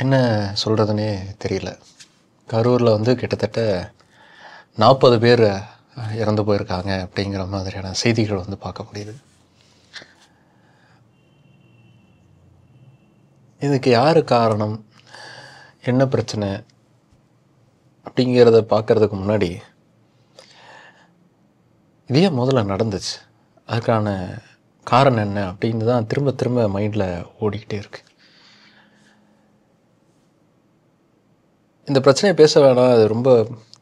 என்ன சொல்கிறதுனே தெரியல. கரூரில் வந்து கிட்டத்தட்ட 40 பேர் இறந்து போயிருக்காங்க அப்படிங்கிற மாதிரியான செய்திகள் வந்து பார்க்க முடியுது. இதுக்கு யார் காரணம், என்ன பிரச்சனை அப்படிங்கிறத பார்க்குறதுக்கு முன்னாடி இது ஏன் முதல்ல நடந்துச்சு, அதுக்கான காரணம் என்ன அப்படின்னு தான் திரும்ப திரும்ப மைண்டில் ஓடிக்கிட்டே இருக்குது. இந்த பிரச்சனையை பேச வேணாம், அது ரொம்ப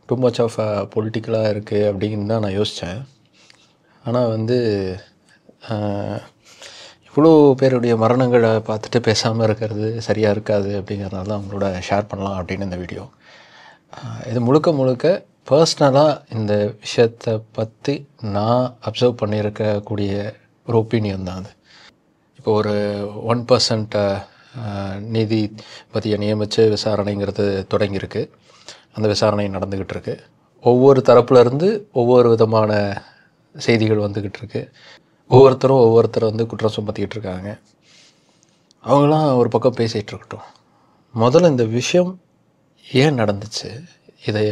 டூ மச் ஆஃப் பொலிட்டிக்கலாக இருக்குது அப்படின்னு தான் நான் யோசித்தேன். ஆனால் வந்து இவ்வளோ பேருடைய மரணங்களை பார்த்துட்டு பேசாமல் இருக்கிறது சரியாக இருக்காது அப்படிங்கிறதுனால தான் அவங்களோட ஷேர் பண்ணலாம் அப்படின்னு இந்த வீடியோ. இது முழுக்க முழுக்க பர்ஸ்னலாக இந்த விஷயத்தை பற்றி நான் அப்சர்வ் பண்ணியிருக்கக்கூடிய ஒரு ஒப்பீனியன் தான் அது. இப்போ ஒரு 1% நீதிபதியை நியமித்து விசாரணைங்கிறது தொடங்கியிருக்கு. அந்த விசாரணை நடந்துக்கிட்டு இருக்கு. ஒவ்வொரு தரப்புலேருந்து ஒவ்வொரு விதமான செய்திகள் வந்துக்கிட்டு இருக்கு. ஒவ்வொருத்தரை வந்து குற்றம் சுமத்திக்கிட்டு இருக்காங்க. அவங்களாம் ஒரு பக்கம் பேசிகிட்டு இருக்கட்டும். முதல்ல இந்த விஷயம் ஏன் நடந்துச்சு, இதை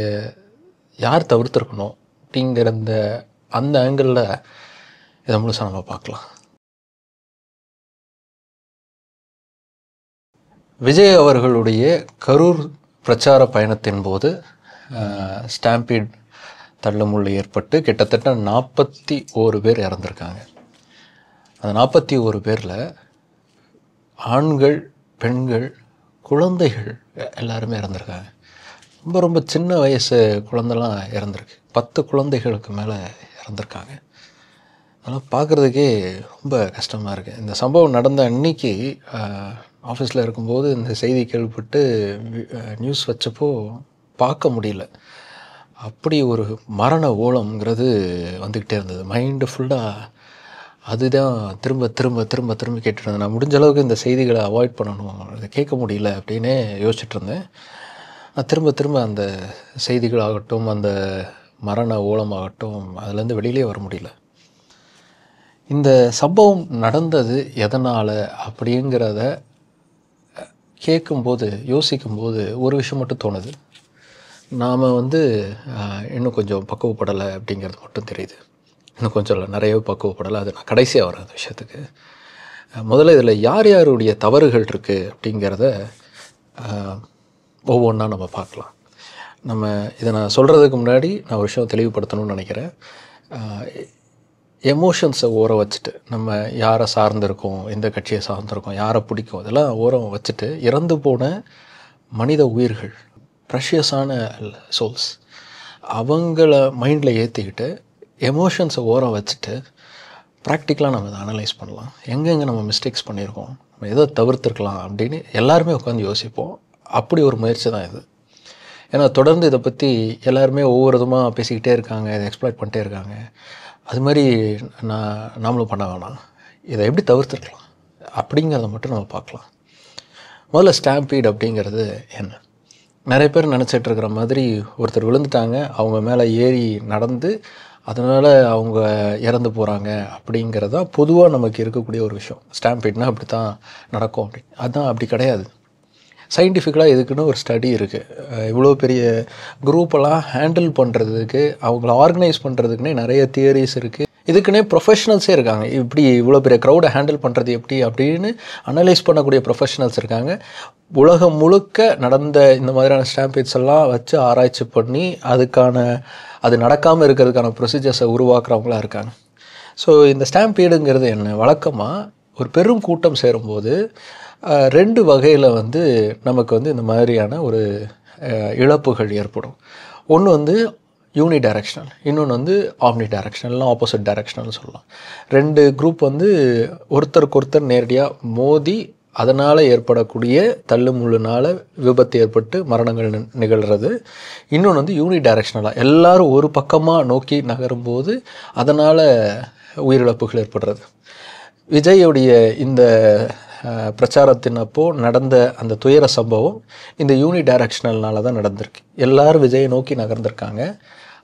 யார் தவிர்த்துருக்கணும் அப்படிங்கிற அந்த ஆங்கிளில் இதை முழுசாக நம்ம பார்க்கலாம். விஜய் அவர்களுடைய கரூர் பிரச்சார பயணத்தின் போது ஸ்டாம்பீட் தள்ளுமுள்ளு ஏற்பட்டு கிட்டத்தட்ட 41 பேர் இறந்துருக்காங்க. அந்த 41 பேரில் ஆண்கள், பெண்கள், குழந்தைகள் எல்லாருமே இறந்துருக்காங்க. ரொம்ப ரொம்ப சின்ன வயசு குழந்தைலாம் இறந்துருக்கு. 10 குழந்தைகளுக்கு மேலே இறந்துருக்காங்க. அதெல்லாம் பார்க்குறதுக்கே ரொம்ப கஷ்டமாக இருக்குது. இந்த சம்பவம் நடந்த அன்னைக்கு ஆஃபீஸில் இருக்கும்போது இந்த செய்தி கேள்விப்பட்டு நியூஸ் வச்சப்போ பார்க்க முடியல. அப்படி ஒரு மரண ஓலம்ங்கிறது வந்துக்கிட்டே இருந்தது. மைண்டு ஃபுல்லாக அதுதான் திரும்ப திரும்ப திரும்ப திரும்ப கேட்டுட்டு இருந்தேன். நான் முடிஞ்ச அளவுக்கு இந்த செய்திகளை அவாய்ட் பண்ணணும், அதை கேட்க முடியல அப்படின்னே யோசிச்சுட்டு இருந்தேன். திரும்ப திரும்ப அந்த செய்திகளாகட்டும், அந்த மரண ஓலமாகட்டும், அதுலேருந்து வெளியிலே வர முடியல. இந்த சம்பவம் நடந்தது எதனால் அப்படிங்கிறத கேட்கும்போது, யோசிக்கும்போது ஒரு விஷயம் மட்டும் தோணுது. நாம் வந்து இன்னும் கொஞ்சம் பக்குவப்படலை அப்படிங்கிறது மட்டும் தெரியுது. இன்னும் கொஞ்சம் இல்லை, நிறையவே பக்குவப்படலை. அது நான் கடைசியாக வரேன் அந்த விஷயத்துக்கு. முதல்ல இதில் யார் யாருடைய தவறுகள் இருக்குது அப்படிங்கிறத ஒவ்வொன்றா நம்ம பார்க்கலாம். இதை நான் சொல்கிறதுக்கு முன்னாடி நான் ஒரு விஷயம் தெளிவுபடுத்தணும்னு நினைக்கிறேன். எமோஷன்ஸை ஓரம் வச்சுட்டு, நம்ம யாரை சார்ந்திருக்கோம், எந்த கட்சியை சார்ந்திருக்கோம், யாரை பிடிக்கும், இதெல்லாம் ஓரம் வச்சுட்டு, இறந்து போன மனித உயிர்கள், ப்ரெஷியஸான சோல்ஸ், அவங்கள மைண்டில் ஏற்றிக்கிட்டு எமோஷன்ஸை ஓரம் வச்சுட்டு ப்ராக்டிக்கலாக நம்ம இதை அனலைஸ் பண்ணலாம். எங்கெங்கே நம்ம மிஸ்டேக்ஸ் பண்ணியிருக்கோம், நம்ம எதை தவிர்த்துருக்கலாம் அப்படின்னு எல்லாருமே உட்காந்து யோசிப்போம். அப்படி ஒரு முயற்சி தான் இது. ஏன்னா தொடர்ந்து இதை பற்றி எல்லாருமே ஒவ்வொரு விதமாக பேசிக்கிட்டே இருக்காங்க, இதை எக்ஸ்ப்ளாய்ட் பண்ணிட்டே இருக்காங்க. அது மாதிரி நாமளும் பண்ண வேணாம். இதை எப்படி தவிர்த்துருக்கலாம் அப்படிங்கிறத மட்டும் நம்ம பார்க்கலாம். முதல்ல ஸ்டாம்பீட் அப்படிங்கிறது என்ன? நிறைய பேர் நினச்சிட்டு இருக்கிற மாதிரி ஒருத்தர் விழுந்துட்டாங்க, அவங்க மேலே ஏறி நடந்து அதனால் அவங்க இறந்து போகிறாங்க அப்படிங்கிறது தான் பொதுவாக நமக்கு இருக்கக்கூடிய ஒரு விஷயம். ஸ்டாம்பீட்னா அப்படி தான் நடக்கும் அப்படின்னு. அதுதான் அப்படி கிடையாது. சயின்டிஃபிக்கலாக இதுக்குன்னு ஒரு ஸ்டடி இருக்குது. இவ்வளோ பெரிய குரூப்பெல்லாம் ஹேண்டில் பண்ணுறதுக்கு, அவங்கள ஆர்கனைஸ் பண்ணுறதுக்குன்னே நிறைய தியரிஸ் இருக்குது. இதுக்குன்னே ப்ரொஃபஷனல்ஸே இருக்காங்க. இப்படி இவ்வளோ பெரிய க்ரௌடை ஹேண்டில் பண்ணுறது எப்படி அப்படின்னு அனலைஸ் பண்ணக்கூடிய ப்ரொஃபஷனல்ஸ் இருக்காங்க. உலகம் முழுக்க நடந்த இந்த மாதிரியான ஸ்டாம்பீட்ஸ் எல்லாம் வச்சு ஆராய்ச்சி பண்ணி அது நடக்காமல் இருக்கிறதுக்கான ப்ரொசீஜர்ஸை உருவாக்குறவங்களாம் இருக்காங்க. ஸோ இந்த ஸ்டாம்பீடுங்கிறது என்ன? வழக்கமாக ஒரு பெரும் கூட்டம் சேரும்போது 2 வகையில் வந்து நமக்கு வந்து இந்த மாதிரியான ஒரு இழப்புகள் ஏற்படும். ஒன்று வந்து யூனி டைரக்ஷனல், இன்னொன்று வந்து ஆம்னி டைரக்ஷனல், ஆப்போசிட் டைரக்ஷனல்னு சொல்லலாம். 2 குரூப் வந்து ஒருத்தருக்கு ஒருத்தர் நேரடியாக மோதி அதனால் ஏற்படக்கூடிய தள்ளுமுள்ளுனால் விபத்து ஏற்பட்டு மரணங்கள் நிகழ்கிறது. இன்னொன்று வந்து யூனி டைரக்ஷனலாக எல்லாரும் ஒரு பக்கமாக நோக்கி நகரும்போது அதனால் உயிரிழப்புகள் ஏற்படுறது. விஜயுடைய இந்த பிரச்சாரத்தின் அப்போது நடந்த அந்த துயர சம்பவம் இந்த யூனி டைரக்ஷனல்னால தான் நடந்திருக்கு. எல்லோரும் விஜயை நோக்கி நகர்ந்திருக்காங்க,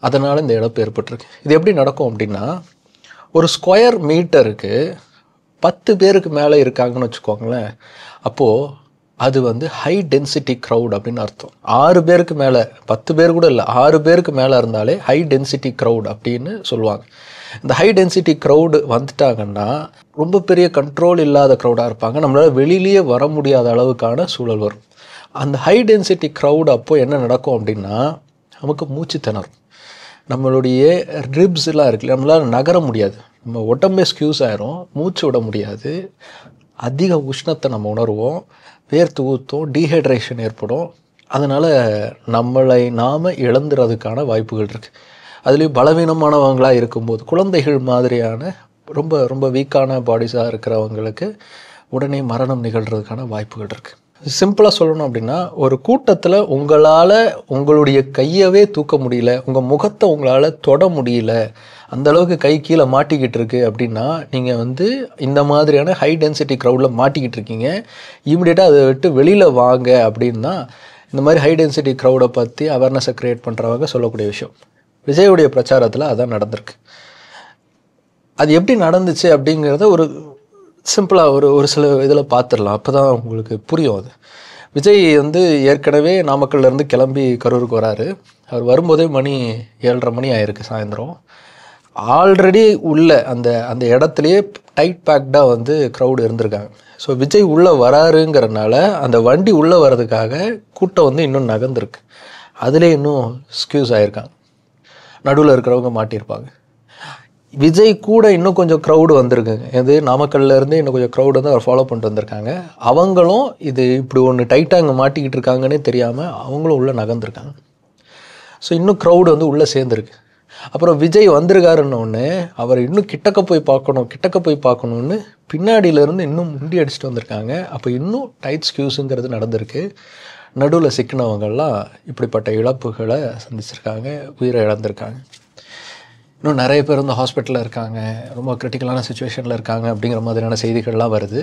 அதனால் இந்த இழப்பு ஏற்பட்டிருக்கு. இது எப்படி நடக்கும் அப்படின்னா, ஒரு ஸ்கொயர் மீட்டருக்கு 10 பேருக்கு மேலே இருக்காங்கன்னு வச்சுக்கோங்களேன். அப்போது அது வந்து ஹை டென்சிட்டி க்ரௌட் அப்படின்னு அர்த்தம். 6 பேருக்கு மேலே, 10 பேர் கூட இல்லை, 6 பேருக்கு மேலே இருந்தாலே ஹை டென்சிட்டி க்ரௌட் அப்படின்னு சொல்லுவாங்க. இந்த ஹை டென்சிட்டி க்ரௌடு வந்துட்டாங்கன்னா ரொம்ப பெரிய கண்ட்ரோல் இல்லாத க்ரௌடாக இருப்பாங்க. நம்மளால் வெளியிலேயே வர முடியாத அளவுக்கான சூழல் வரும். அந்த ஹை டென்சிட்டி க்ரௌடு அப்போது என்ன நடக்கும் அப்படின்னா, நமக்கு மூச்சு திணறும், நம்மளுடைய ரிப்ஸ்லாம் இருக்குல்ல, நம்மளால் நகர முடியாது, நம்ம உடம்பே ஸ்க்யூஸ் ஆயிரும், மூச்சு விட முடியாது, அதிக உஷ்ணத்தை நம்ம உணர்வோம், வேர்த்து ஊற்றும், டீஹைட்ரேஷன் ஏற்படும். அதனால் நம்மளை நாம் இழந்துறதுக்கான வாய்ப்புகள் இருக்குது. அதுலேயும் பலவீனமானவங்களாக இருக்கும்போது, குழந்தைகள் மாதிரியான ரொம்ப ரொம்ப வீக்கான பாடிஸாக இருக்கிறவங்களுக்கு உடனே மரணம் நிகழ்கிறதுக்கான வாய்ப்புகள் இருக்குது. சிம்பிளாக சொல்லணும் அப்படின்னா, ஒரு கூட்டத்தில் உங்களால் உங்களுடைய கையவே தூக்க முடியல, உங்கள் முகத்தை உங்களால் தொட முடியல, அந்தளவுக்கு கை கீழே மாட்டிக்கிட்டு இருக்கு அப்படின்னா, நீங்கள் வந்து இந்த மாதிரியான ஹை டென்சிட்டி க்ரௌடில் மாட்டிக்கிட்டு இருக்கீங்க, இமீடியட்டாக அதை விட்டு வெளியில் வாங்க அப்படின்னு தான் இந்த மாதிரி ஹை டென்சிட்டி க்ரௌடை பற்றி அவேர்னஸை க்ரியேட் பண்ணுறவங்க சொல்லக்கூடிய விஷயம். விஜயுடைய பிரச்சாரத்தில் அதான் நடந்திருக்கு. அது எப்படி நடந்துச்சு அப்படிங்கிறத ஒரு சிம்பிளாக ஒரு சில இதில் பார்த்துடலாம், அப்போ தான் உங்களுக்கு புரியும். அது விஜய் வந்து ஏற்கனவே நாமக்கல்லேருந்து கிளம்பி கரூருக்கு வராரு. அவர் வரும்போதே மணி 7:30 மணி ஆயிருக்கு சாயந்தரம். ஆல்ரெடி உள்ள அந்த அந்த இடத்துலையே டைட் பேக்டாக வந்து க்ரௌடு இருந்திருக்காங்க. ஸோ விஜய் உள்ளே வராருங்கிறனால அந்த வண்டி உள்ளே வர்றதுக்காக கூட்டம் வந்து இன்னும் நகர்ந்துருக்கு, அதிலே இன்னும் ஸ்க்யூஸ் ஆகிருக்காங்க, நடுவில் இருக்கிறவங்க மாட்டியிருப்பாங்க. விஜய் கூட இன்னும் கொஞ்சம் க்ரௌடு வந்திருக்குங்க, இது நாமக்கல்லேருந்து இன்னும் கொஞ்சம் க்ரௌடு வந்து அவர் ஃபாலோ பண்ணிட்டு வந்திருக்காங்க. அவங்களும் இது இப்படி ஒன்று டைட்டாக அங்கே மாட்டிக்கிட்டு இருக்காங்கன்னே தெரியாமல் அவங்களும் உள்ளே நகர்ந்துருக்காங்க. ஸோ இன்னும் க்ரௌடு வந்து உள்ளே சேர்ந்துருக்கு. அப்புறம் விஜய் வந்திருக்காருன்னொன்னே அவர் இன்னும் கிட்டக்க போய் பார்க்கணுன்னு பின்னாடியிலேருந்து இன்னும் முண்டி அடிச்சுட்டு வந்திருக்காங்க. அப்போ இன்னும் டைட் ஸ்க்யூஸுங்கிறது நடந்திருக்கு. நடுவில் சிக்கினவங்கள்லாம் இப்படிப்பட்ட இழப்புகளை சந்திச்சிருக்காங்க, உயிரை இழந்திருக்காங்க. இன்னும் நிறைய பேர் வந்து ஹாஸ்பிட்டலில் இருக்காங்க, ரொம்ப கிரிட்டிக்கலான சுச்சுவேஷனில் இருக்காங்க அப்படிங்கிற மாதிரியான செய்திகள்லாம் வருது.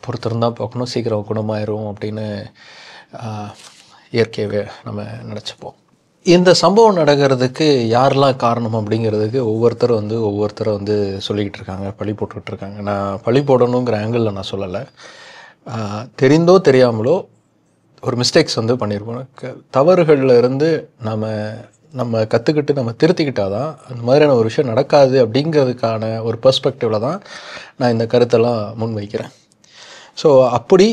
பொறுத்திருந்தால் பார்க்கணும், சீக்கிரம் குணமாயிரும் அப்படின்னு இயற்கையவே நம்ம நினச்சிப்போம். இந்த சம்பவம் நடக்கிறதுக்கு யாரெல்லாம் காரணம் அப்படிங்கிறதுக்கு ஒவ்வொருத்தரை வந்து சொல்லிக்கிட்டு இருக்காங்க, பழி போட்டுக்கிட்டு இருக்காங்க. நான் பழி போடணுங்கிற ஆங்கிளில் நான் சொல்லலை, தெரிந்தோ தெரியாமலோ ஒரு மிஸ்டேக்ஸ் வந்து பண்ணியிருப்போம். தவறுகளில் இருந்து நம்ம கற்றுக்கிட்டு நம்ம திருத்திக்கிட்டால் தான் அந்த மாதிரியான ஒரு விஷயம் நடக்காது அப்படிங்கிறதுக்கான ஒரு பெர்ஸ்பெக்டிவில் தான் நான் இந்த கருத்தெல்லாம் முன் வைக்கிறேன். ஸோ அப்படி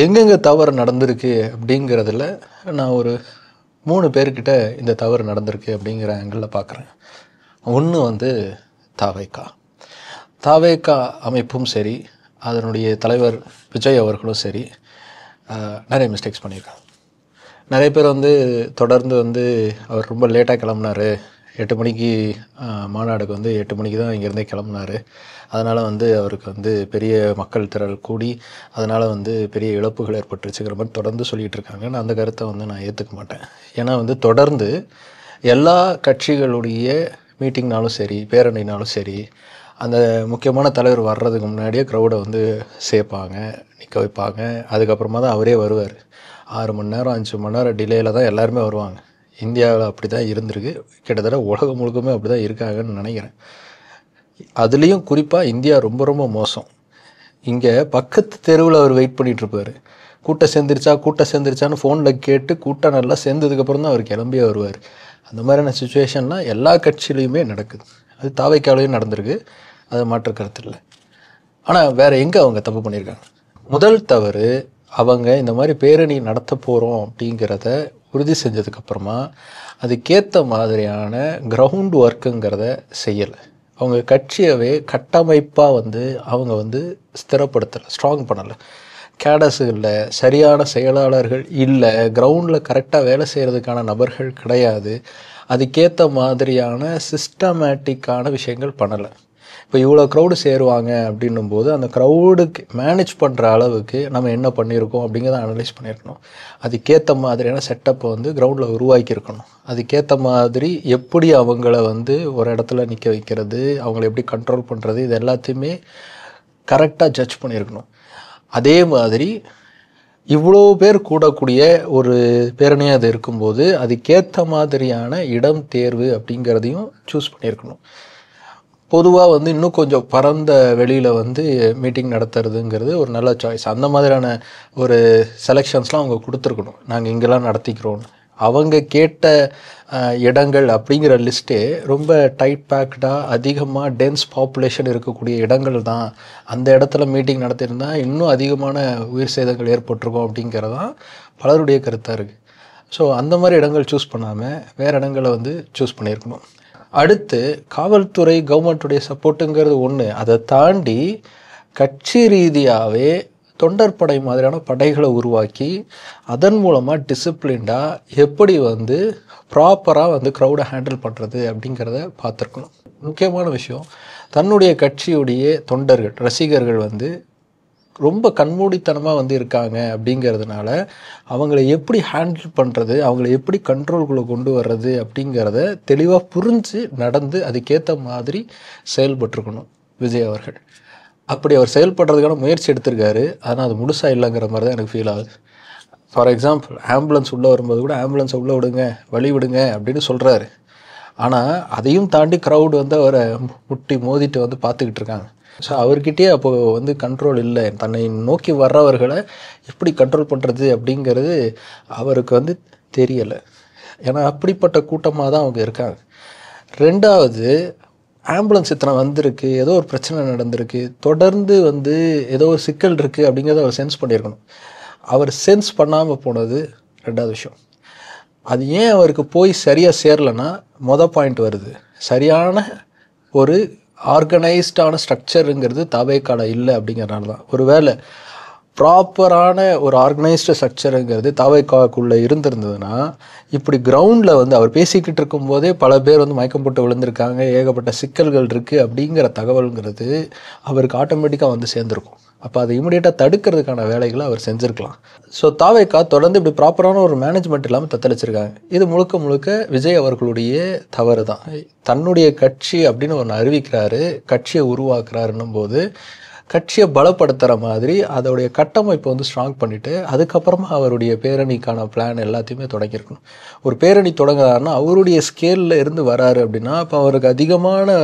எங்கெங்கே தவறு நடந்திருக்கு அப்படிங்கிறதுல நான் ஒரு 3 பேர்கிட்ட இந்த தவறு நடந்திருக்கு அப்படிங்கிற ஆங்கிளில் பார்க்குறேன். ஒன்று வந்து தாவேகா அமைப்பும் சரி, அதனுடைய தலைவர் விஜய் அவர்களும் சரி, நிறைய மிஸ்டேக்ஸ் பண்ணியிருக்காங்க. நிறைய பேர் வந்து தொடர்ந்து வந்து அவர் ரொம்ப லேட்டாக கிளம்புனார், 8 மணிக்கு மாநாடுக்கு வந்து 8 மணிக்கு தான் இங்கேருந்தே கிளம்புனார், அதனால் வந்து அவருக்கு வந்து பெரிய மக்கள் திரள் கூடி அதனால் வந்து பெரிய இழப்புகள் ஏற்பட்டுருச்சுங்கிற மாதிரி தொடர்ந்து சொல்லிகிட்டு இருக்காங்க. நான் அந்த கருத்தை வந்து நான் ஏற்றுக்க மாட்டேன். ஏன்னா வந்து தொடர்ந்து எல்லா கட்சிகளுடைய மீட்டிங்னாலும் சரி, பேரணினாலும் சரி, அந்த முக்கியமான தலைவர் வர்றதுக்கு முன்னாடியே க்ரௌடை வந்து சேர்ப்பாங்க, நிற்க வைப்பாங்க. அதுக்கப்புறமா தான் அவரே வருவார். 6 மணி நேரம் 5 மணி நேரம் டிலேயில் தான் எல்லாருமே வருவாங்க. இந்தியாவில் அப்படி தான் இருந்திருக்கு, கிட்டத்தட்ட உலகம் முழுக்கமே அப்படி தான் இருக்காங்கன்னு நினைக்கிறேன். அதுலேயும் குறிப்பாக இந்தியா ரொம்ப ரொம்ப மோசம். இங்கே பக்கத்து தெருவில் அவர் வெயிட் பண்ணிகிட்ருப்பார், கூட்டம் சேர்ந்துருச்சான்னு ஃபோனில் கேட்டு கூட்டம் நல்லா சேர்ந்ததுக்கப்புறம் தான் அவர் கிளம்பியே வருவார். அந்த மாதிரியான சுச்சுவேஷன்லாம் எல்லா கட்சியிலையுமே நடக்குது. அது தாவேக்காலையும் நடந்திருக்கு, அதை மாற்று கருத்து இல்லை. ஆனால் வேறு எங்கே அவங்க தப்பு பண்ணியிருக்காங்க? முதல் தவறு, அவங்க இந்த மாதிரி பேரணி நடத்த போகிறோம் அப்படிங்கிறத உறுதி செஞ்சதுக்கப்புறமா அதுக்கேற்ற மாதிரியான கிரவுண்ட் ஒர்க்குங்கிறத செய்யலை. அவங்க கட்சியவே கட்டமைப்பாக வந்து அவங்க வந்து ஸ்திரப்படுத்தலை, ஸ்ட்ராங் பண்ணலை. கேடர்ஸு இல்லை, சரியான செயலாளர்கள் இல்லை, கிரவுண்டில் கரெக்டாக வேலை செய்கிறதுக்கான நபர்கள் கிடையாது, அதுக்கேற்ற மாதிரியான சிஸ்டமேட்டிக்கான விஷயங்கள் பண்ணலை. இப்போ இவ்வளோ க்ரௌடு சேருவாங்க அப்படின்னும் போது அந்த க்ரௌடுக்கு மேனேஜ் பண்ணுற அளவுக்கு நம்ம என்ன பண்ணியிருக்கோம் அப்படிங்கிறத அனலைஸ் பண்ணியிருக்கணும். அதுக்கேற்ற மாதிரியான செட்டப்பை வந்து கிரவுண்டில் உருவாக்கியிருக்கணும். அதுக்கேற்ற மாதிரி எப்படி அவங்கள வந்து ஒரு இடத்துல நிற்க வைக்கிறது, அவங்கள எப்படி கண்ட்ரோல் பண்ணுறது, இது எல்லாத்தையுமே கரெக்டாக ஜட்ஜ் பண்ணியிருக்கணும். அதே மாதிரி இவ்வளோ பேர் கூடக்கூடிய ஒரு பேரணியாக அது இருக்கும்போது அதுக்கேற்ற மாதிரியான இடம் தேர்வு அப்படிங்கிறதையும் சூஸ் பண்ணியிருக்கணும். பொதுவாக வந்து இன்னும் கொஞ்சம் பரந்த வெளியில் வந்து மீட்டிங் நடத்துறதுங்கிறது ஒரு நல்ல சாய்ஸ். அந்த மாதிரியான ஒரு செலெக்ஷன்ஸ்லாம் அவங்க கொடுத்துருக்கணும். நாங்கள் இங்கெல்லாம் நடத்திக்கிறோம். அவங்க கேட்ட இடங்கள் அப்படிங்கிற லிஸ்ட்டே ரொம்ப டைட் பேக்டாக அதிகமாக டென்ஸ் பாப்புலேஷன் இருக்கக்கூடிய இடங்கள் தான். அந்த இடத்துல மீட்டிங் நடத்தியிருந்தா இன்னும் அதிகமான உயிர் சேதங்கள் ஏற்பட்டிருக்கும் அப்படிங்கிறது தான் பலருடைய கருத்தாக இருக்குது. ஸோ அந்த மாதிரி இடங்கள் சூஸ் பண்ணாமல் வேறு இடங்களை வந்து சூஸ் பண்ணியிருக்கணும். அடுத்து காவல்துறை கவர்மெண்ட்டுடைய சப்போர்ட்டுங்கிறது ஒன்று. அதை தாண்டி கட்சி ரீதியாகவே தொண்டற்படை மாதிரியான படைகளை உருவாக்கி அதன் மூலமாக டிசிப்ளின்டாக எப்படி வந்து ப்ராப்பராக வந்து க்ரௌடை ஹேண்டில் பண்ணுறது அப்படிங்கிறத பார்த்துருக்கணும். முக்கியமான விஷயம், தன்னுடைய கட்சியுடைய தொண்டர்கள் ரசிகர்கள் வந்து ரொம்ப கண்மூடித்தனமாக வந்து இருக்காங்க அப்படிங்கிறதுனால அவங்கள எப்படி ஹேண்டில் பண்ணுறது, அவங்கள எப்படி கண்ட்ரோல்குள்ளே கொண்டு வர்றது அப்படிங்கிறத தெளிவாக புரிஞ்சு நடந்து அதுக்கேற்ற மாதிரி செயல்பட்டுருக்கணும் விஜய் அவர்கள். அப்படி அவர் செயல்படுறதுக்கான முயற்சி எடுத்திருக்காரு. ஆனால் அது முழுசாக இல்லைங்கிற மாதிரி தான் எனக்கு ஃபீல் ஆகுது. ஃபார் எக்ஸாம்பிள், ஆம்புலன்ஸ் உள்ளே வரும்போது கூட ஆம்புலன்ஸை உள்ளே விடுங்க, வழி விடுங்க அப்படின்னு சொல்கிறாரு. ஆனால் அதையும் தாண்டி க்ரௌடு வந்து அவரை முட்டி மோதிட்டு வந்து பார்த்துக்கிட்டு இருக்காங்க. ஸோ அவர்கிட்டயே அப்போது வந்து கண்ட்ரோல் இல்லை. தன்னை நோக்கி வர்றவர்களை எப்படி கண்ட்ரோல் பண்ணுறது அப்படிங்கிறது அவருக்கு வந்து தெரியலை. ஏன்னா அப்படிப்பட்ட கூட்டமாக தான் அவங்க இருக்காங்க. ரெண்டாவது, ஆம்புலன்ஸ் இத்தனை வந்திருக்கு, ஏதோ ஒரு பிரச்சனை நடந்திருக்கு, தொடர்ந்து வந்து ஏதோ ஒரு சிக்கல் இருக்குது அப்படிங்கிறத அவர் சென்ஸ் பண்ணியிருக்கணும். அவர் சென்ஸ் பண்ணாமல் போனது ரெண்டாவது விஷயம். அது ஏன் அவருக்கு போய் சரியாக சேரலைன்னா பாயிண்ட் வருது. சரியான ஒரு ஆர்கனைஸ்டான ஸ்ட்ரக்சருங்கிறது தாவேக்கால இல்லை அப்படிங்கிறனால தான். ஒரு வேளை ப்ராப்பரான ஒரு ஆர்கனைஸ்டு ஸ்ட்ரக்சருங்கிறது தாவேக்காக்குள்ளே இருந்திருந்ததுன்னா இப்படி கிரவுண்டில் வந்து அவர் பேசிக்கிட்டு இருக்கும்போதே பல பேர் வந்து மயக்கம் போட்டு விழுந்திருக்காங்க, ஏகப்பட்ட சிக்கல்கள் இருக்குது அப்படிங்கிற தகவல்ங்கிறது அவருக்கு ஆட்டோமேட்டிக்காக வந்து சேர்ந்துருக்கும். அப்போ அதை இமீடியட்டாக தடுக்கிறதுக்கான வேலைகளை அவர் செஞ்சுருக்கலாம். ஸோ தாவேக்கா தொடர்ந்து இப்படி ப்ராப்பரான ஒரு மேனேஜ்மெண்ட் இல்லாமல் தத்தளிச்சிருக்காங்க. இது முழுக்க முழுக்க விஜய் அவர்களுடைய தவறு தான். தன்னுடைய கட்சி அப்படின்னு ஒன்று அறிவிக்கிறாரு, கட்சியை உருவாக்குறாருன்னும் போது கட்சியை பலப்படுத்துகிற மாதிரி அதோடைய கட்டமைப்பை வந்து ஸ்ட்ராங் பண்ணிவிட்டு அதுக்கப்புறமா அவருடைய பேரணிக்கான பிளான் எல்லாத்தையுமே தொடங்கியிருக்கணும். ஒரு பேரணி தொடங்குறாருன்னா அவருடைய ஸ்கேலில் இருந்து வராரு அப்படின்னா இப்போ அவருக்கு அதிகமான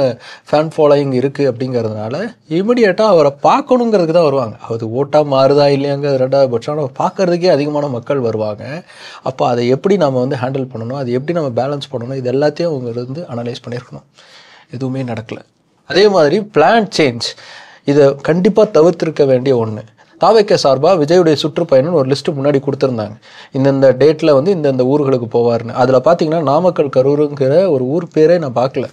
ஃபேன் ஃபாலோயிங் இருக்குது அப்படிங்கிறதுனால இமிடியேட்டாக அவரை பார்க்கணுங்கிறதுக்கு தான் வருவாங்க. அது ஓட்டாக மாறுதா இல்லையாங்க ரெண்டாவது பட்சம், ஆனால் பார்க்குறதுக்கே அதிகமான மக்கள் வருவாங்க. அப்போ அதை எப்படி நம்ம வந்து ஹேண்டில் பண்ணணும், அது எப்படி நம்ம பேலன்ஸ் பண்ணணும், இது எல்லாத்தையும் அவங்க வந்து அனலைஸ் பண்ணியிருக்கணும். எதுவுமே நடக்கலை. அதே மாதிரி பிளான் சேஞ்ச், இதை கண்டிப்பாக தவிர்த்திருக்க வேண்டிய ஒன்று. தாவேக்கா சார்பாக விஜயுடைய சுற்றுப்பயணம்னு ஒரு லிஸ்ட்டு முன்னாடி கொடுத்துருந்தாங்க. இந்தந்த டேட்டில் வந்து இந்தந்த ஊர்களுக்கு போவார்னு. அதில் பார்த்தீங்கன்னா நாமக்கல் கரூருங்கிற ஒரு ஊர் பேரே நான் பார்க்கல.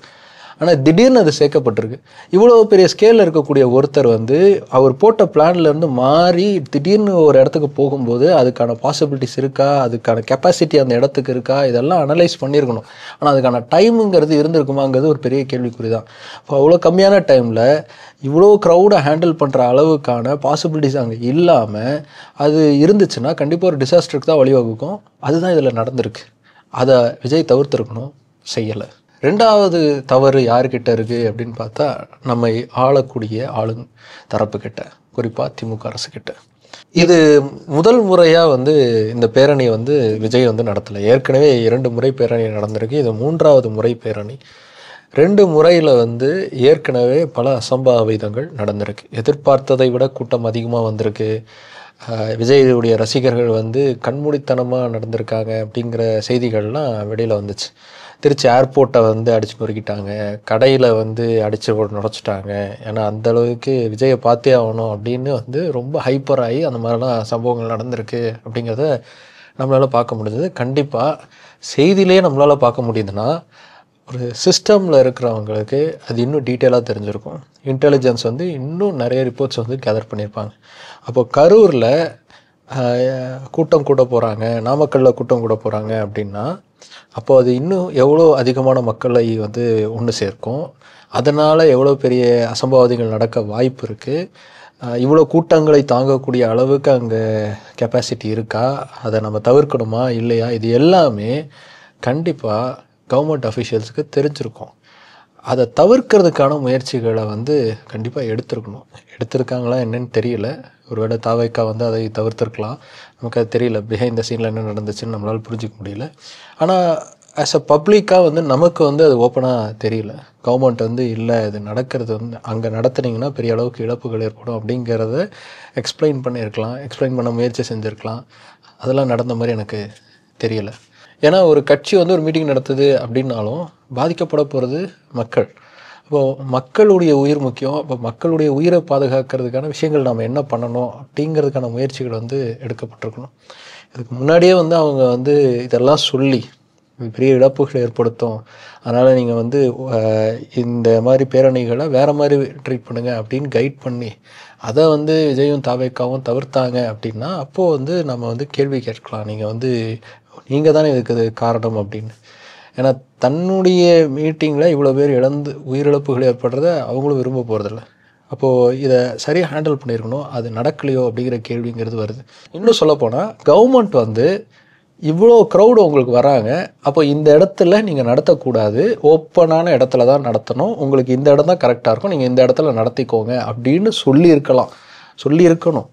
ஆனால் திடீர்னு அது சேர்க்கப்பட்டிருக்கு. இவ்வளோ பெரிய ஸ்கேலில் இருக்கக்கூடிய ஒருத்தர் வந்து அவர் போட்ட பிளான்லேருந்து மாறி திடீர்னு ஒரு இடத்துக்கு போகும்போது அதுக்கான பாசிபிலிட்டிஸ் இருக்கா, அதுக்கான கெப்பாசிட்டி அந்த இடத்துக்கு இருக்கா, இதெல்லாம் அனலைஸ் பண்ணியிருக்கணும். ஆனால் அதுக்கான டைமுங்கிறது இருந்திருக்குமாங்கிறது ஒரு பெரிய கேள்விக்குறி தான். இப்போ அவ்வளோ கம்மியான டைமில் இவ்வளோ க்ரௌடை ஹேண்டில் பண்ணுற அளவுக்கான பாசிபிலிட்டிஸ் அங்கே இல்லாமல் அது இருந்துச்சுன்னா கண்டிப்பாக ஒரு டிசாஸ்டருக்கு தான் வழிவகுக்கும். அதுதான் இதில் நடந்திருக்கு. அதை விஜய் தவிர்த்திருக்கணும், செய்யலை. ரெண்டாவது தவறு யார்கிட்ட இருக்குது அப்படின்னு பார்த்தா நம்ம ஆளக்கூடிய ஆளுங்க தரப்புக்கிட்ட, குறிப்பாக திமுக அரசுக்கிட்ட. இது முதல் முறையாக வந்து இந்த பேரணியை வந்து விஜய் வந்து நடத்தலை. ஏற்கனவே 2 முறை பேரணி நடந்திருக்கு. இது 3வது முறை பேரணி. 2 முறையில் வந்து ஏற்கனவே பல அசம்பாவிதங்கள் நடந்திருக்கு. எதிர்பார்த்ததை விட கூட்டம் அதிகமாக வந்திருக்கு. விஜயுடைய ரசிகர்கள் வந்து கண்மூடித்தனமாக நடந்திருக்காங்க அப்படிங்கிற செய்திகள்லாம் வெளியில் வந்துச்சு. திருச்சி ஏர்போர்ட்டை வந்து அடித்து நொறுக்கிட்டாங்க, கடையில் வந்து அடித்து நுழைச்சிட்டாங்க. ஏன்னா அந்தளவுக்கு விஜயை பார்த்தே ஆகணும் அப்படின்னு வந்து ரொம்ப ஹைப்பர் ஆகி அந்த மாதிரிலாம் சம்பவங்கள் நடந்திருக்கு அப்படிங்கிறத நம்மளால் பார்க்க முடிஞ்சது. கண்டிப்பாக செய்தியிலே நம்மளால் பார்க்க முடியுதுன்னா ஒரு சிஸ்டமில் இருக்கிறவங்களுக்கு அது இன்னும் டீட்டெயிலாக தெரிஞ்சிருக்கும். இன்டெலிஜென்ஸ் வந்து இன்னும் நிறைய ரிப்போர்ட்ஸ் வந்து கேதர் பண்ணியிருப்பாங்க. அப்போ கரூரில் கூட்டம் கூட போகிறாங்க, நாமக்கல்லில் கூட்டம் கூட போகிறாங்க அப்படின்னா அப்போ அது இன்னும் எவ்வளோ அதிகமான மக்களை வந்து ஒன்று சேர்க்கும். அதனால் எவ்வளோ பெரிய அசம்பாவிதங்கள் நடக்க வாய்ப்பு இருக்குது. இவ்வளோ கூட்டங்களை தாங்கக்கூடிய அளவுக்கு அங்கே கெப்பாசிட்டி இருக்கா, அதை நம்ம தவிர்க்கணுமா இல்லையா, இது எல்லாமே கண்டிப்பாக கவர்மெண்ட் அஃபிஷியல்ஸுக்கு தெரிஞ்சிருக்கும். அதை தவிர்க்கிறதுக்கான முயற்சிகளை வந்து கண்டிப்பாக எடுத்திருக்கணும். எடுத்திருக்காங்களா என்னன்னு தெரியல. ஒருவேளை தாவேக்கா வந்து அதை தவிர்த்திருக்கலாம், நமக்கு அது தெரியல. பிஹைண்ட் த சீனில் என்ன நடந்துச்சுன்னு நம்மளால் புரிஞ்சிக்க முடியல. ஆனால் ஆஸ் அ பப்ளிக்காக வந்து நமக்கு வந்து அது ஓப்பனாக தெரியல. கவர்மெண்ட் வந்து இல்லை இது நடக்கிறது வந்து அங்கே நடத்துனீங்கன்னா பெரிய அளவுக்கு இழப்புகள் ஏற்படும் அப்படிங்கிறத எக்ஸ்பிளைன் பண்ணியிருக்கலாம், எக்ஸ்பிளைன் பண்ண முயற்சி செஞ்சுருக்கலாம். அதெல்லாம் நடந்த மாதிரி எனக்கு தெரியலை. ஏன்னா ஒரு கட்சி வந்து ஒரு மீட்டிங் நடத்துது அப்படின்னாலும் பாதிக்கப்பட போகிறது மக்கள். அப்போது மக்களுடைய உயிர் முக்கியம். அப்போ மக்களுடைய உயிரை பாதுகாக்கிறதுக்கான விஷயங்கள் நாம் என்ன பண்ணணும் அப்படிங்கிறதுக்கான முயற்சிகள் வந்து எடுக்கப்பட்டிருக்கணும். இதுக்கு முன்னாடியே வந்து அவங்க வந்து இதெல்லாம் சொல்லி பெரிய இழப்புகளை ஏற்படுத்தும், அதனால் நீங்கள் வந்து இந்த மாதிரி பேரணிகளை வேறு மாதிரி ட்ரீட் பண்ணுங்கள் அப்படின்னு கைட் பண்ணி அதை வந்து விஜயும் தாவேக்காவும் தவிர்த்தாங்க அப்படின்னா அப்போது வந்து நம்ம வந்து கேள்வி கேட்கலாம், நீங்கள் தானே இதுக்கு காரணம் அப்படின்னு. ஏன்னா தன்னுடைய மீட்டிங்கில் இவ்வளோ பேர் உயிரிழப்புகள் ஏற்படுறத அவங்களும் விரும்ப போகிறதில்ல. அப்போது இதை சரியாக ஹேண்டில் பண்ணியிருக்கணும், அது நடக்கலையோ அப்படிங்கிற கேள்விங்கிறது வருது. இன்னும் சொல்லப்போனால் கவர்மெண்ட் வந்து இவ்வளோ க்ரௌடு உங்களுக்கு வராங்க, அப்போ இந்த இடத்துல நீங்கள் நடத்தக்கூடாது, ஓப்பனான இடத்துல தான் நடத்தணும், உங்களுக்கு இந்த இடம் தான் கரெக்டாக இருக்கும், நீங்கள் இந்த இடத்துல நடத்திக்கோங்க அப்படின்னு சொல்லியிருக்கணும்.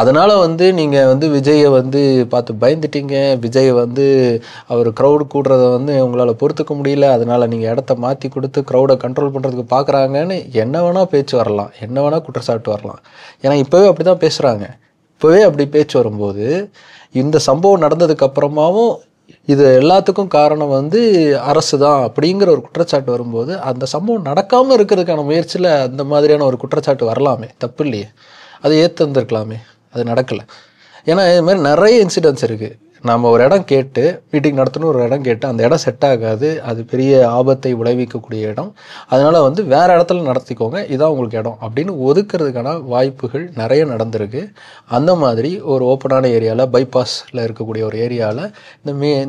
அதனால் வந்து நீங்கள் வந்து விஜயை வந்து பார்த்து பயந்துட்டீங்க, விஜயை வந்து அவர் க்ரௌடு கூடுறத வந்து உங்களால் பொறுத்துக்க முடியல, அதனால் நீங்கள் இடத்த மாற்றி கொடுத்து க்ரௌடை கண்ட்ரோல் பண்ணுறதுக்கு பார்க்குறாங்கன்னு என்ன வேணால் பேச்சு வரலாம், என்ன வேணால் குற்றச்சாட்டு வரலாம். ஏன்னா இப்போவே அப்படி தான் பேசுகிறாங்க. இப்போவே அப்படி பேச்சு வரும்போது இந்த சம்பவம் நடந்ததுக்கப்புறமாவும் இது எல்லாத்துக்கும் காரணம் வந்து அரசு தான் அப்படிங்கிற ஒரு குற்றச்சாட்டு வரும்போது அந்த சம்பவம் நடக்காமல் இருக்கிறதுக்கான முயற்சியில் அந்த மாதிரியான ஒரு குற்றச்சாட்டு வரலாமே, தப்பு இல்லையே, அதை ஏற்றுந்துருக்கலாமே, அது நடக்கலை. ஏன்னா இது மாதிரி நிறைய இன்சிடென்ட்ஸ் இருக்குது. நம்ம ஒரு இடம் கேட்டு மீட்டிங் நடத்தணும், ஒரு இடம் கேட்டு அந்த இடம் செட் ஆகாது, அது பெரிய ஆபத்தை விளைவிக்கக்கூடிய இடம், அதனால் வந்து வேறு இடத்துல நடத்திக்கோங்க, இதான் உங்களுக்கு இடம் அப்படின்னு ஒதுக்கிறதுக்கான வாய்ப்புகள் நிறைய நடந்திருக்கு. அந்த மாதிரி ஒரு ஓப்பனான ஏரியாவில், பைபாஸில் இருக்கக்கூடிய ஒரு ஏரியாவில்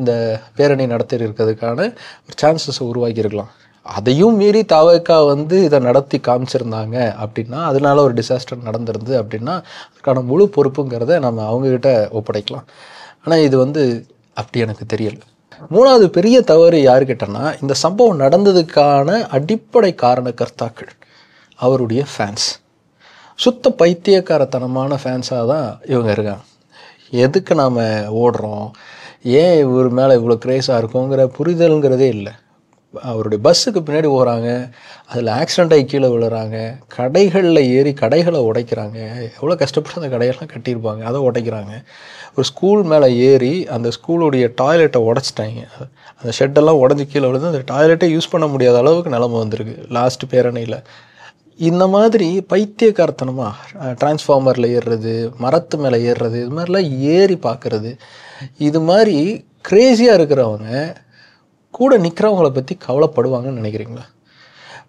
இந்த பேரணி நடத்தி இருக்கிறதுக்கான ஒரு சான்சஸை உருவாக்கியிருக்கலாம். அதையும் மீறி தாவேக்கா வந்து இதை நடத்தி காமிச்சிருந்தாங்க அப்படின்னா, அதனால ஒரு டிசாஸ்டர் நடந்திருந்து அப்படின்னா அதுக்கான முழு பொறுப்புங்கிறத நம்ம அவங்கக்கிட்ட ஒப்படைக்கலாம். ஆனால் இது வந்து அப்படி எனக்கு தெரியலை. மூணாவது பெரிய தவறு யாருக்கிட்டனா, இந்த சம்பவம் நடந்ததுக்கான அடிப்படை காரணக்கர்த்தாக்கள் அவருடைய ஃபேன்ஸ். சுத்த பைத்தியக்காரத்தனமான ஃபேன்ஸாக தான் இவங்க இருக்காங்க. எதுக்கு நாம் ஓடுறோம், ஏன் இவர் மேலே இவ்வளோ க்ரேஸாக இருக்குங்கிற புரிதலுங்கிறதே இல்லை. அவருடைய பஸ்ஸுக்கு பின்னாடி போகிறாங்க, அதில் ஆக்சிடெண்ட் ஆகி கீழே விழுறாங்க, கடைகளில் ஏறி கடைகளை உடைக்கிறாங்க, எவ்வளோ கஷ்டப்பட்டு அந்த கடையெல்லாம் கட்டியிருப்பாங்க, அதை உடைக்கிறாங்க. ஒரு ஸ்கூல் மேலே ஏறி அந்த ஸ்கூலுடைய டாய்லெட்டை உடச்சிட்டாங்க, அந்த ஷெட்டெல்லாம் உடஞ்சி கீழே விழுந்து அந்த டாய்லெட்டை யூஸ் பண்ண முடியாத அளவுக்கு நிலமை வந்திருக்கு லாஸ்ட் பேரணியில். இந்த மாதிரி பைத்தியக்காரத்தனமாக டிரான்ஸ்ஃபார்மரில் ஏறுறது, மரத்து மேலே ஏறுறது, இது மாதிரிலாம் ஏறி பார்க்குறது, இது மாதிரி க்ரேஸியாக இருக்கிறவங்க கூட நிற்கிறவங்கள பற்றி கவலைப்படுவாங்கன்னு நினைக்கிறீங்களா?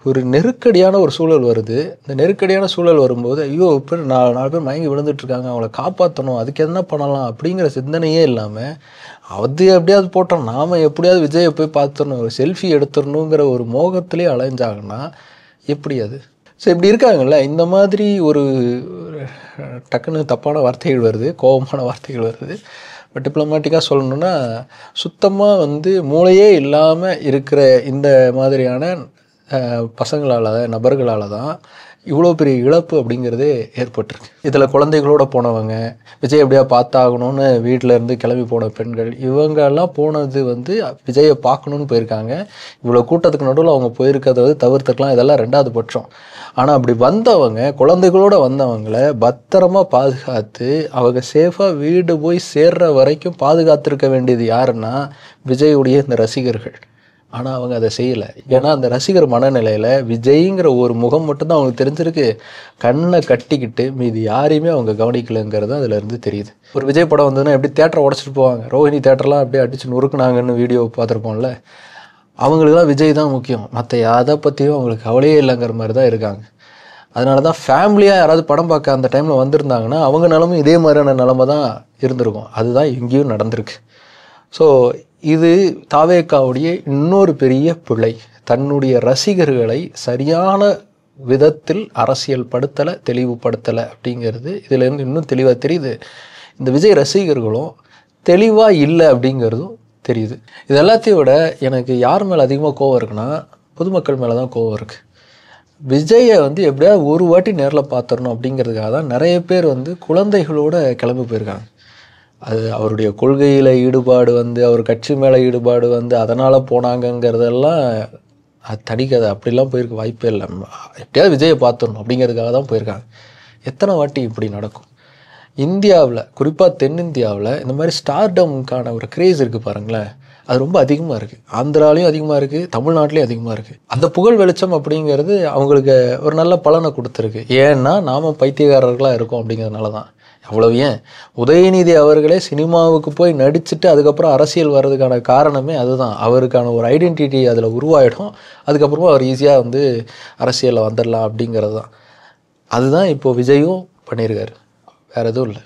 ஒரு நெருக்கடியான ஒரு சூழல் வருது, இந்த நெருக்கடியான சூழல் வரும்போது ஐயோ இப்போ நாலு பேர் மயங்கி விழுந்துட்டுருக்காங்க, அவங்கள காப்பாற்றணும், அதுக்கு என்ன பண்ணலாம் அப்படிங்கிற சிந்தனையே இல்லாமல் அது எப்படியாவது போட்டோம், நாம் எப்படியாவது விஜயை போய் பார்த்துடணும், ஒரு செல்ஃபி எடுத்துடணுங்கிற ஒரு மோகத்திலே அலைஞ்சாங்கன்னா எப்படி அது? ஸோ இப்படி இருக்காங்கல்ல, இந்த மாதிரி ஒரு டக்குன்னு தப்பான வார்த்தைகள் வருது, கோபமான வார்த்தைகள் வருது. பட் டிப்ளமேட்டிக்காக சொல்லணுன்னா, சுத்தமாக வந்து மூளையே இல்லாமல் இருக்கிற இந்த மாதிரியான பசங்களால், நபர்களால் தான் இவ்வளோ பெரிய இழப்பு அப்படிங்கிறதே ஏற்பட்டிருக்கு. இதில் குழந்தைகளோடு போனவங்க, விஜய் எப்படியா பார்த்தாகணும்னு வீட்டில் இருந்து கிளம்பி போன பெண்கள், இவங்கெல்லாம் போனது வந்து விஜயை பார்க்கணுன்னு போயிருக்காங்க. இவ்வளோ கூட்டத்துக்கு நடுவில் அவங்க போயிருக்கிறத வந்து தவிர்த்துக்கலாம், இதெல்லாம் ரெண்டாவது பட்சம். ஆனால் அப்படி வந்தவங்க, குழந்தைகளோடு வந்தவங்களை பத்திரமாக பாதுகாத்து அவங்க சேஃபாக வீடு போய் சேர்ற வரைக்கும் பாதுகாத்திருக்க வேண்டியது யாருன்னா விஜயுடைய இந்த ரசிகர்கள். ஆனால் அவங்க அதை செய்யலை. ஏன்னா அந்த ரசிகர் மனநிலையில் விஜய்ங்கிற ஒரு முகம் மட்டும்தான் அவங்களுக்கு தெரிஞ்சிருக்கு, கண்ணை கட்டிக்கிட்டு மீதி யாரையுமே அவங்க கவனிக்கலைங்கிறது அதிலேருந்து தெரியுது. ஒரு விஜய் படம் வந்ததுன்னா எப்படி தேட்டரை உடச்சிட்டு போவாங்க, ரோஹிணி தேட்டர்லாம் அப்படியே அடிச்சு நொறுக்குனாங்கன்னு வீடியோ பார்த்துருப்போம்ல, அவங்களுக்குலாம் விஜய் தான் முக்கியம், மற்ற எதை பற்றியும் அவங்களுக்கு கவலையே இல்லைங்கிற மாதிரி தான் இருக்காங்க. அதனால தான் ஃபேமிலியாக யாராவது படம் பார்க்க அந்த டைமில் வந்திருந்தாங்கன்னா அவங்க நிலமும் இதே மாதிரியான நிலமை தான் இருந்திருக்கும். அதுதான் எங்கேயும் நடந்திருக்கு. ஸோ இது தாவேக்காவுடைய இன்னொரு பெரிய பிழை. தன்னுடைய ரசிகர்களை சரியான விதத்தில் அரசியல் படுத்தலை, தெளிவுபடுத்தலை அப்படிங்கிறது இதிலேருந்து இன்னும் தெளிவாக தெரியுது. இந்த விஜய் ரசிகர்களும் தெளிவாக இல்லை அப்படிங்கிறதும் தெரியுது. இது எல்லாத்தையும் விட எனக்கு யார் மேலே அதிகமாக கோவம் இருக்குன்னா பொதுமக்கள் மேலே தான் கோவம் இருக்குது. விஜயை வந்து எப்படியாவது ஒரு வாட்டி நேரில் பார்த்துடணும் அப்படிங்கிறதுக்காக தான் நிறைய பேர் வந்து குழந்தைகளோடு கிளம்பி போயிருக்காங்க. அது அவருடைய கொள்கையில் ஈடுபாடு வந்து அவர் கட்சி மேலே ஈடுபாடு வந்து அதனால் போனாங்கங்கிறதெல்லாம் அது தனிக்கதை. அப்படிலாம் போயிருக்க வாய்ப்பே இல்லை. எப்படியாவது விஜயை பார்த்துடணும் அப்படிங்கிறதுக்காக தான் போயிருக்காங்க. எத்தனை வாட்டி இப்படி நடக்கும்? இந்தியாவில், குறிப்பாக தென்னிந்தியாவில் இந்த மாதிரி ஸ்டார்டம்க்கான ஒரு கிரேஸ் இருக்குது பாருங்களேன், அது ரொம்ப அதிகமாக இருக்குது. ஆந்திராலையும் அதிகமாக இருக்குது, தமிழ்நாட்டிலையும் அதிகமாக இருக்குது. அந்த புகழ் வெளிச்சம் அப்படிங்கிறது அவங்களுக்கு ஒரு நல்ல பலனை கொடுத்துருக்கு. ஏன்னா நாம் பைத்தியக்காரர்களாக இருக்கோம் அப்படிங்கிறதுனால தான். அவ்வளவு ஏன், உதயநிதி அவர்களே சினிமாவுக்கு போய் நடிச்சுட்டு அதுக்கப்புறம் அரசியல் வர்றதுக்கான காரணமே அதுதான். அவருக்கான ஒரு ஐடென்டிட்டி அதில் உருவாயிடும். அதுக்கப்புறமா அவர் ஈஸியாக வந்து அரசியலில் வந்துடலாம் அப்படிங்கிறது தான். அதுதான் இப்போது விஜயும் பண்ணியிருக்காரு, வேறு எதுவும் இல்லை.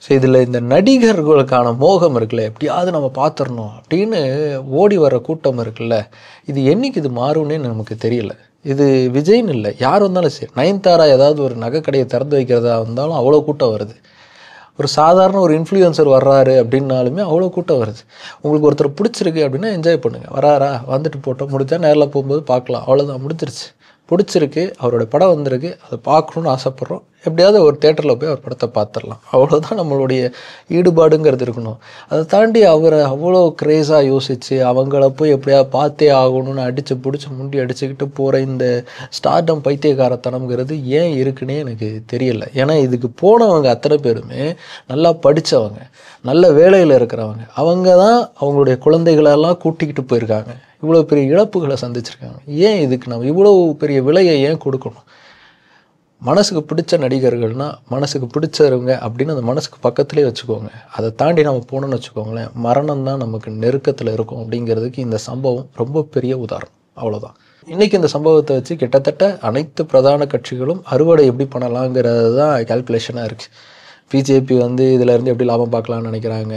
ஸோ இதில் இந்த நடிகர்களுக்கான மோகம் இருக்குல்ல, எப்படியாவது நம்ம பார்த்துடணும் அப்படின்னு ஓடி வர கூட்டம் இருக்குல்ல, இது என்னைக்கு இது மாறும்னே நமக்கு தெரியல. இது விஜய்னு இல்லை, யார் வந்தாலும் சரி. நயன்தாரா ஏதாவது ஒரு நகைக்கடையை திறந்து வைக்கிறதா இருந்தாலும் அவ்வளோ கூட்டம் வருது. ஒரு சாதாரண ஒரு இன்ஃப்ளூயன்சர் வர்றாரு அப்படின்னாலுமே அவ்வளோ கூட்டம் வருது. உங்களுக்கு ஒருத்தர் பிடிச்சிருக்கு அப்படின்னா என்ஜாய் பண்ணுங்கள். வராரா, வந்துட்டு போட்டோம், முடித்தா நேரில் போகும்போது பார்க்கலாம், அவ்வளோதான், முடிஞ்சிருச்சு. பிடிச்சிருக்கு, அவரோட படம் வந்திருக்கு, அதை பார்க்கணுன்னு ஆசைப்பட்றோம், எப்படியாவது ஒரு தேட்டரில் போய் அவர் படத்தை பார்த்துடலாம், அவ்வளோதான் நம்மளுடைய ஈடுபாடுங்கிறது இருக்கணும். அதை தாண்டி அவரை அவ்வளோ க்ரேஸாக யோசித்து அவங்கள போய் எப்படியாவது பார்த்தே ஆகணும்னு அடித்து பிடிச்சி முண்டி அடிச்சுக்கிட்டு போகிற இந்த ஸ்டார்டம் பைத்தியக்காரத்தனம்ங்கிறது ஏன் இருக்குன்னே எனக்கு தெரியல. ஏன்னா இதுக்கு போனவங்க அத்தனை பேருமே நல்லா படித்தவங்க, நல்ல வேலையில் இருக்கிறவங்க. அவங்க தான் அவங்களுடைய குழந்தைகளெல்லாம் கூட்டிக்கிட்டு போயிருக்காங்க, இவ்வளோ பெரிய இழப்புகளை சந்திச்சிருக்காங்க. ஏன் இதுக்கு நம்ம இவ்வளோ பெரிய விலையை ஏன் கொடுக்கணும்? மனசுக்கு பிடிச்ச நடிகர்கள்னால் மனசுக்கு பிடிச்சவங்க அப்படின்னு அந்த மனசுக்கு பக்கத்துலேயே வச்சுக்கோங்க. அதை தாண்டி நம்ம போகணுன்னு வச்சுக்கோங்களேன், மரணம் தான் நமக்கு நெருக்கத்தில் இருக்கும் அப்படிங்கிறதுக்கு இந்த சம்பவம் ரொம்ப பெரிய உதாரணம். அவ்வளோதான். இன்றைக்கி இந்த சம்பவத்தை வச்சு கிட்டத்தட்ட அனைத்து பிரதான கட்சிகளும் அறுவடை எப்படி பண்ணலாங்கிறது தான் கால்குலேஷனாக இருக்குது. பிஜேபி வந்து இதிலேருந்து எப்படி லாபம் பார்க்கலான்னு நினைக்கிறாங்க.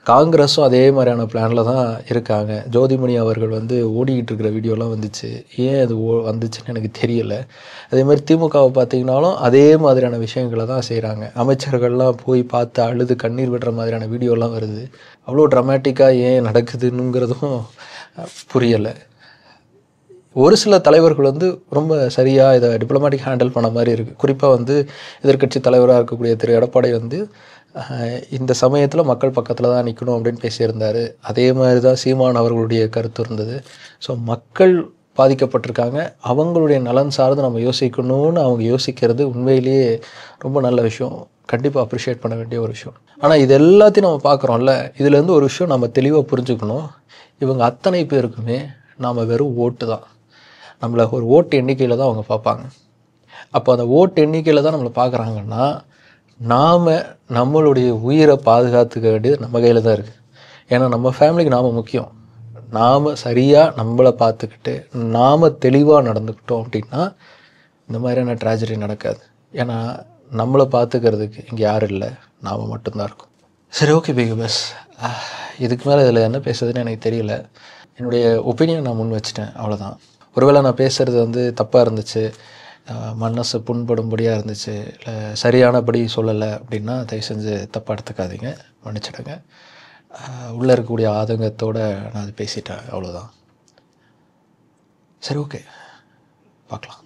காங்கிரஸும் அதே மாதிரியான பிளானில் தான் இருக்காங்க. ஜோதிமணி அவர்கள் வந்து ஓடிக்கிட்டு இருக்கிற வீடியோலாம் வந்துச்சு, ஏன் அது வந்துச்சுன்னு எனக்கு தெரியலை. அதேமாதிரி திமுகவை பார்த்திங்கனாலும் அதே மாதிரியான விஷயங்களை தான் செய்கிறாங்க. அமைச்சர்கள்லாம் போய் பார்த்து அழுது கண்ணீர் விடுற மாதிரியான வீடியோலாம் வருது. அவ்வளோ ட்ராமேட்டிக்காக ஏன் நடக்குதுன்னுங்கிறதும் புரியலை. ஒரு சில தலைவர்கள் வந்து ரொம்ப சரியாக இதை டிப்ளமேட்டிக் ஹேண்டில் பண்ண மாதிரி இருக்குது. குறிப்பாக வந்து எதிர்க்கட்சி தலைவராக இருக்கக்கூடிய திரு எடப்பாடி வந்து இந்த சமயத்தில் மக்கள் பக்கத்தில் தான் நிற்கணும் அப்படின்னு பேசியிருந்தார். அதே மாதிரி தான் சீமான் அவர்களுடைய கருத்து இருந்தது. ஸோ மக்கள் பாதிக்கப்பட்டிருக்காங்க, அவங்களுடைய நலன் சார்ந்து நம்ம யோசிக்கணும்னு அவங்க யோசிக்கிறது உண்மையிலேயே ரொம்ப நல்ல விஷயம், கண்டிப்பாக அப்ரிஷியேட் பண்ண வேண்டிய ஒரு விஷயம். ஆனால் இது எல்லாத்தையும் நம்ம பார்க்குறோம்ல, இதுலேருந்து ஒரு விஷயம் நம்ம தெளிவாக புரிஞ்சுக்கணும். இவங்க அத்தனை பேருக்குமே நாம் வெறும் ஓட்டு தான், நம்மளை ஒரு ஓட்டு எண்ணிக்கையில் தான் அவங்க பார்ப்பாங்க. அப்போ அந்த ஓட்டு எண்ணிக்கையில் தான் நம்மளை பார்க்குறாங்கன்னா நாம் நம்மளுடைய உயிரை பாதுகாத்துக்க வேண்டியது நம்ம கையில் தான் இருக்குது. ஏன்னா நம்ம ஃபேமிலிக்கு நாம் முக்கியம். நாம் சரியாக நம்மளை பார்த்துக்கிட்டு நாம் தெளிவாக நடந்துக்கிட்டோம் அப்படின்னா இந்த மாதிரியான ட்ராஜடி நடக்காது. ஏன்னா நம்மளை பார்த்துக்கிறதுக்கு இங்கே யாரும் இல்லை, நாம் மட்டும்தான் இருக்கும். சரி, ஓகே பிக் பஸ், இதுக்கு மேலே இதில் என்ன பேசுறதுன்னு எனக்கு தெரியல. என்னுடைய ஒப்பீனியன் நான் முன் வச்சுட்டேன், அவ்வளோதான். ஒருவேளை நான் பேசுகிறது வந்து தப்பாக இருந்துச்சு, மனசு புண்படும்படியாக இருந்துச்சு, இல்லை சரியானபடி சொல்லலை அப்படின்னா தயவு செஞ்சு தப்பாக எடுத்துக்காதீங்க, மன்னிச்சிடுங்க. உள்ளே இருக்கக்கூடிய ஆதங்கத்தோடு நான் அது பேசிட்டேன், அவ்வளோதான். சரி, ஓகே, பார்க்கலாம்.